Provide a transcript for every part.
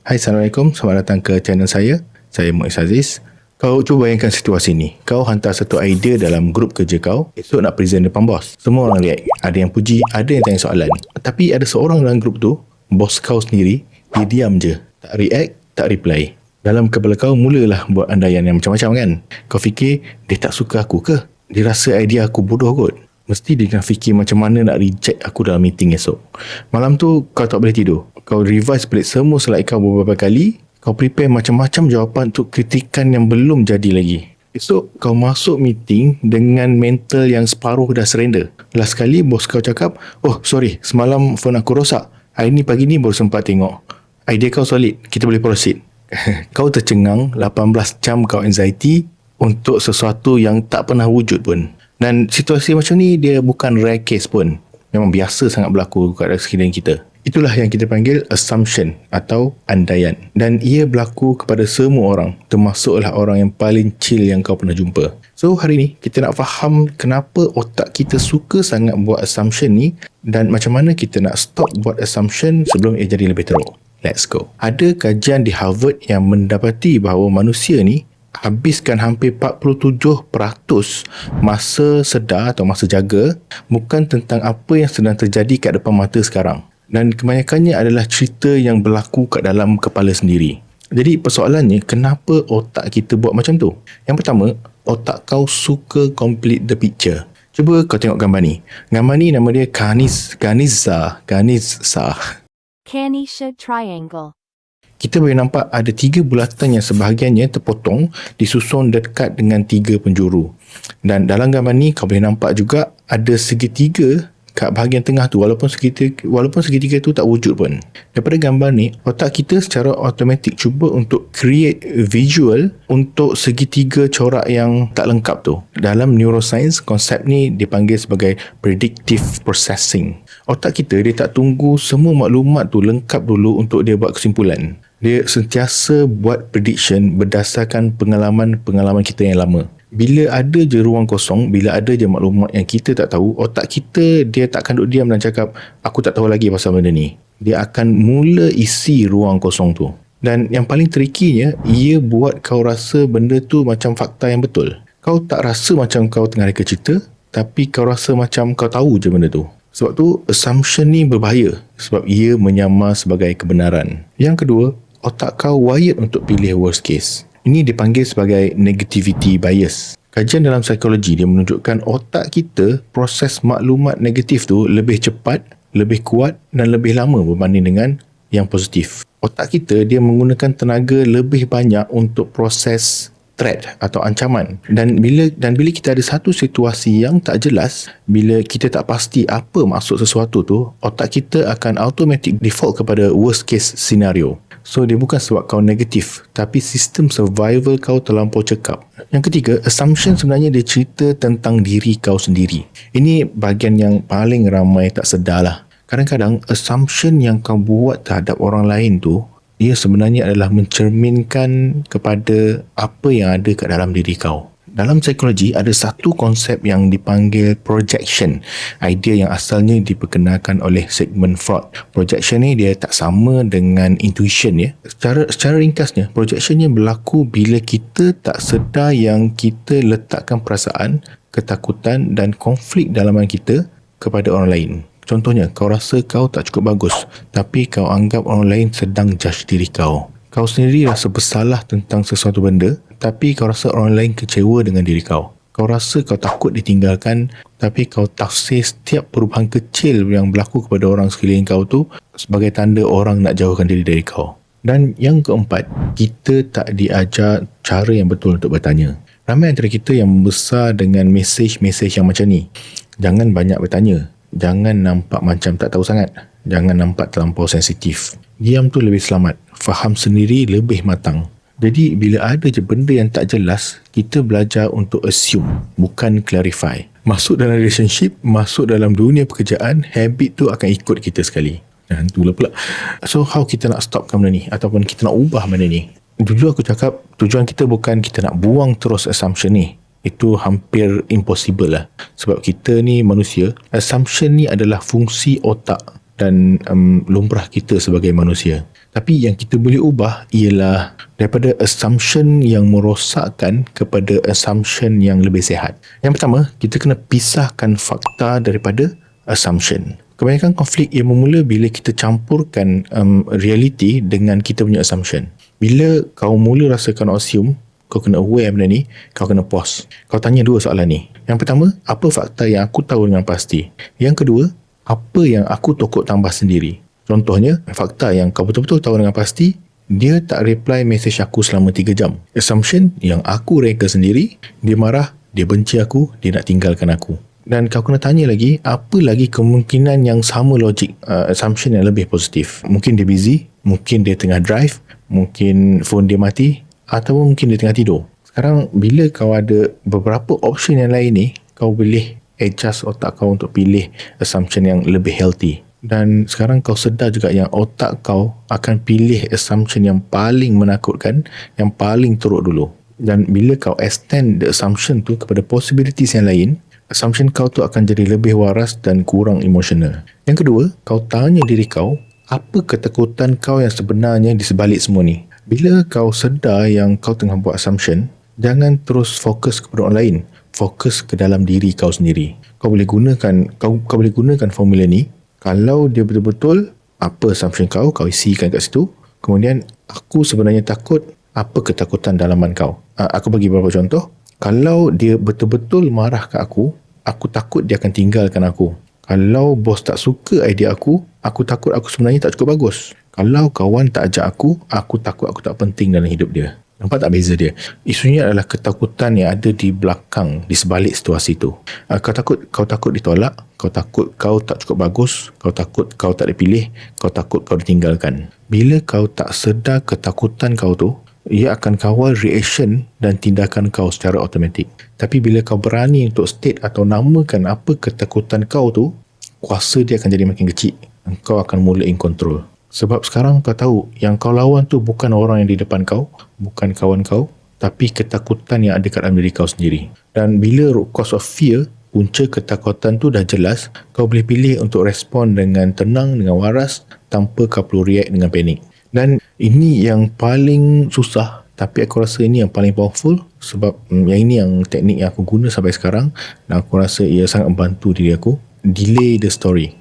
Hai, Assalamualaikum. Selamat datang ke channel saya. Saya Muiz Aziz. Kau cuba bayangkan situasi ni. Kau hantar satu idea dalam grup kerja kau. Esok nak present depan bos. Semua orang react. Ada yang puji, ada yang tanya soalan. Tapi ada seorang dalam grup tu, bos kau sendiri, dia diam je. Tak react, tak reply. Dalam kepala kau mulalah buat andaian yang macam-macam kan. Kau fikir, dia tak suka aku ke? Dia rasa idea aku bodoh kot. Mesti dia nak fikir macam mana nak reject aku dalam meeting esok. Malam tu kau tak boleh tidur. Kau revise balik semua slide kau beberapa kali. Kau prepare macam-macam jawapan untuk kritikan yang belum jadi lagi. Esok kau masuk meeting dengan mental yang separuh dah surrender. Last kali bos kau cakap, "Oh sorry, semalam phone aku rosak. Hari ni pagi ni baru sempat tengok. Idea kau solid, kita boleh proceed." Kau tercengang 18 jam kau anxiety untuk sesuatu yang tak pernah wujud pun. Dan situasi macam ni dia bukan rare case pun. Memang biasa sangat berlaku kat sekeliling kita. Itulah yang kita panggil assumption atau andaian. Dan ia berlaku kepada semua orang, termasuklah orang yang paling chill yang kau pernah jumpa. So hari ni kita nak faham kenapa otak kita suka sangat buat assumption ni dan macam mana kita nak stop buat assumption sebelum ia jadi lebih teruk. Let's go. Ada kajian di Harvard yang mendapati bahawa manusia ni habiskan hampir 47% masa sedar atau masa jaga bukan tentang apa yang sedang terjadi kat depan mata sekarang. Dan kebanyakannya adalah cerita yang berlaku kat dalam kepala sendiri. Jadi persoalannya, kenapa otak kita buat macam tu? Yang pertama, otak kau suka complete the picture. Cuba kau tengok gambar ni. Gambar ni nama dia Canizza Triangle. Kita boleh nampak ada 3 bulatan yang sebahagiannya terpotong disusun dekat dengan 3 penjuru. Dan dalam gambar ni kau boleh nampak juga ada segitiga kat bahagian tengah tu walaupun segitiga tu tak wujud pun. Daripada gambar ni, otak kita secara automatik cuba untuk create visual untuk segitiga corak yang tak lengkap tu. Dalam neuroscience, konsep ni dipanggil sebagai predictive processing. Otak kita dia tak tunggu semua maklumat tu lengkap dulu untuk dia buat kesimpulan. Dia sentiasa buat prediction berdasarkan pengalaman kita yang lama. Bila ada je ruang kosong, bila ada je maklumat yang kita tak tahu, otak kita dia takkan duduk diam dan cakap, aku tak tahu lagi pasal benda ni. Dia akan mula isi ruang kosong tu. Dan yang paling trickynya, ia buat kau rasa benda tu macam fakta yang betul. Kau tak rasa macam kau tengah reka cerita, tapi kau rasa macam kau tahu je benda tu. Sebab tu, assumption ni berbahaya sebab ia menyamar sebagai kebenaran. Yang kedua, otak kau wired untuk pilih worst case. Ini dipanggil sebagai negativity bias. Kajian dalam psikologi dia menunjukkan otak kita proses maklumat negatif tu lebih cepat, lebih kuat dan lebih lama berbanding dengan yang positif. Otak kita dia menggunakan tenaga lebih banyak untuk proses threat atau ancaman. Dan bila kita ada satu situasi yang tak jelas, bila kita tak pasti apa maksud sesuatu tu, otak kita akan automatic default kepada worst case scenario. So dia bukan sebab kau negatif, tapi sistem survival kau terlampau cekap. Yang ketiga, assumption sebenarnya dia cerita tentang diri kau sendiri. Ini bahagian yang paling ramai tak sedar lah. Kadang-kadang assumption yang kau buat terhadap orang lain tu, ia sebenarnya adalah mencerminkan kepada apa yang ada kat dalam diri kau. Dalam psikologi, ada satu konsep yang dipanggil projection. Idea yang asalnya diperkenalkan oleh Sigmund Freud. Projection ni dia tak sama dengan intuition ya. Secara ringkasnya, projectionnya berlaku bila kita tak sedar yang kita letakkan perasaan, ketakutan dan konflik dalaman kita kepada orang lain. Contohnya, kau rasa kau tak cukup bagus, tapi kau anggap orang lain sedang judge diri kau. Kau sendiri rasa bersalah tentang sesuatu benda, tapi kau rasa orang lain kecewa dengan diri kau. Kau rasa kau takut ditinggalkan, tapi kau tafsir setiap perubahan kecil yang berlaku kepada orang sekeliling kau tu sebagai tanda orang nak jauhkan diri dari kau. Dan yang keempat, kita tak diajar cara yang betul untuk bertanya. Ramai antara kita yang membesar dengan mesej-mesej yang macam ni. Jangan banyak bertanya. Jangan nampak macam tak tahu sangat. Jangan nampak terlampau sensitif. Diam tu lebih selamat. Faham sendiri lebih matang. Jadi bila ada je benda yang tak jelas, kita belajar untuk assume, bukan clarify. Masuk dalam relationship, masuk dalam dunia pekerjaan, habit tu akan ikut kita sekali. Itulah pula. So how kita nak stopkan benda ni? Ataupun kita nak ubah benda ni? Dulu aku cakap, tujuan kita bukan kita nak buang terus assumption ni. Itu hampir impossible lah. Sebab kita ni manusia, assumption ni adalah fungsi otak dan lumrah kita sebagai manusia. Tapi yang kita boleh ubah ialah daripada assumption yang merosakkan kepada assumption yang lebih sihat. Yang pertama, kita kena pisahkan fakta daripada assumption. Kebanyakan konflik ia bermula bila kita campurkan reality dengan kita punya assumption. Bila kau mula rasa kau nak assume, kau kena aware benda ni, kau kena pause. Kau tanya dua soalan ni. Yang pertama, apa fakta yang aku tahu dengan pasti? Yang kedua, apa yang aku tokok tambah sendiri? Contohnya, fakta yang kau betul-betul tahu dengan pasti, dia tak reply mesej aku selama 3 jam. Assumption yang aku reka sendiri, dia marah, dia benci aku, dia nak tinggalkan aku. Dan kau kena tanya lagi, apa lagi kemungkinan yang sama logik, assumption yang lebih positif? Mungkin dia busy, mungkin dia tengah drive, mungkin phone dia mati, atau mungkin dia tengah tidur. Sekarang, bila kau ada beberapa option yang lain ni, kau boleh adjust otak kau untuk pilih assumption yang lebih healthy. Dan sekarang kau sedar juga yang otak kau akan pilih assumption yang paling menakutkan, yang paling teruk dulu. Dan bila kau extend the assumption tu kepada possibilities yang lain, assumption kau tu akan jadi lebih waras dan kurang emosional. Yang kedua, kau tanya diri kau, apa ketakutan kau yang sebenarnya di sebalik semua ni? Bila kau sedar yang kau tengah buat assumption, jangan terus fokus kepada orang lain. Fokus ke dalam diri kau sendiri. Kau boleh gunakan formula ni. Kalau dia betul-betul, apa assumption kau isikan kat situ. Kemudian, aku sebenarnya takut, apa ketakutan dalaman kau. Aku bagi beberapa contoh. Kalau dia betul-betul marah kat aku takut dia akan tinggalkan aku. Kalau bos tak suka idea aku takut aku sebenarnya tak cukup bagus. Kalau kawan tak ajak aku takut aku tak penting dalam hidup dia. Nampak tak beza dia? Isunya adalah ketakutan yang ada di belakang, di sebalik situasi tu. Kau takut ditolak, kau takut kau tak cukup bagus, kau takut kau tak dipilih, kau takut kau ditinggalkan. Bila kau tak sedar ketakutan kau tu, ia akan kawal reaction dan tindakan kau secara automatik. Tapi bila kau berani untuk state atau namakan apa ketakutan kau tu, kuasa dia akan jadi makin kecil. Kau akan mula in control. Sebab sekarang kau tahu yang kau lawan tu bukan orang yang di depan kau, bukan kawan kau, tapi ketakutan yang ada kat dalam diri kau sendiri. Dan bila root cause of fear, punca ketakutan tu dah jelas, kau boleh pilih untuk respon dengan tenang, dengan waras, tanpa kau perlu react dengan panik. Dan ini yang paling susah, tapi aku rasa ini yang paling powerful, sebab yang ini yang teknik yang aku guna sampai sekarang, dan aku rasa ia sangat membantu diri aku. Delay the story.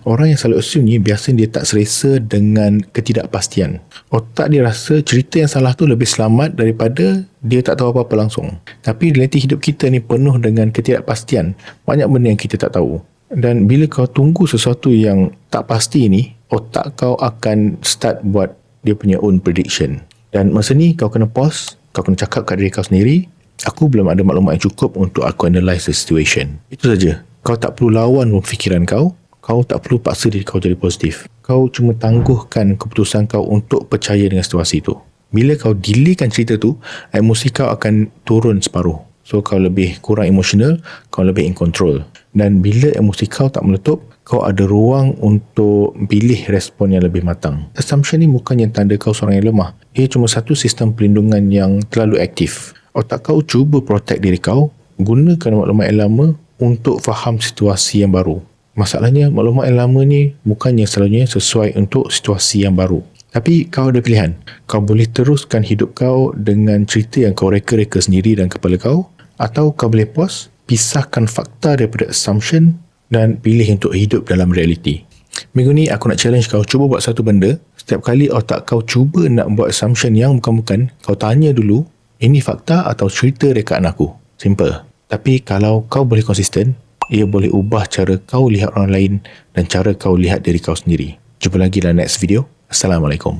Orang yang selalu assume ni biasanya dia tak selesa dengan ketidakpastian. Otak dia rasa cerita yang salah tu lebih selamat daripada dia tak tahu apa-apa langsung. Tapi realiti hidup kita ni penuh dengan ketidakpastian. Banyak benda yang kita tak tahu. Dan bila kau tunggu sesuatu yang tak pasti ni, otak kau akan start buat dia punya own prediction. Dan masa ni kau kena pause, kau kena cakap kat diri kau sendiri, aku belum ada maklumat yang cukup untuk aku analyse the situation. Itu saja. Kau tak perlu lawan fikiran kau. Kau tak perlu paksa diri kau jadi positif. Kau cuma tangguhkan keputusan kau untuk percaya dengan situasi tu. Bila kau delaykan cerita tu, emosi kau akan turun separuh. So kau lebih kurang emosional, kau lebih in control. Dan bila emosi kau tak meletup, kau ada ruang untuk pilih respon yang lebih matang. Assumption ni bukannya tanda kau seorang yang lemah. Ia cuma satu sistem perlindungan yang terlalu aktif. Otak kau cuba protect diri kau, gunakan maklumat yang lama untuk faham situasi yang baru. Masalahnya, maklumat yang lama ni bukannya selalunya sesuai untuk situasi yang baru. Tapi kau ada pilihan. Kau boleh teruskan hidup kau dengan cerita yang kau reka-reka sendiri dalam kepala kau, atau kau boleh pause, pisahkan fakta daripada assumption dan pilih untuk hidup dalam reality. Minggu ni aku nak challenge kau, cuba buat satu benda. Setiap kali otak kau cuba nak buat assumption yang bukan-bukan, kau tanya dulu, ini fakta atau cerita rekaan aku? Simple. Tapi kalau kau boleh konsisten, ia boleh ubah cara kau lihat orang lain dan cara kau lihat diri kau sendiri. Jumpa lagi dalam next video. Assalamualaikum.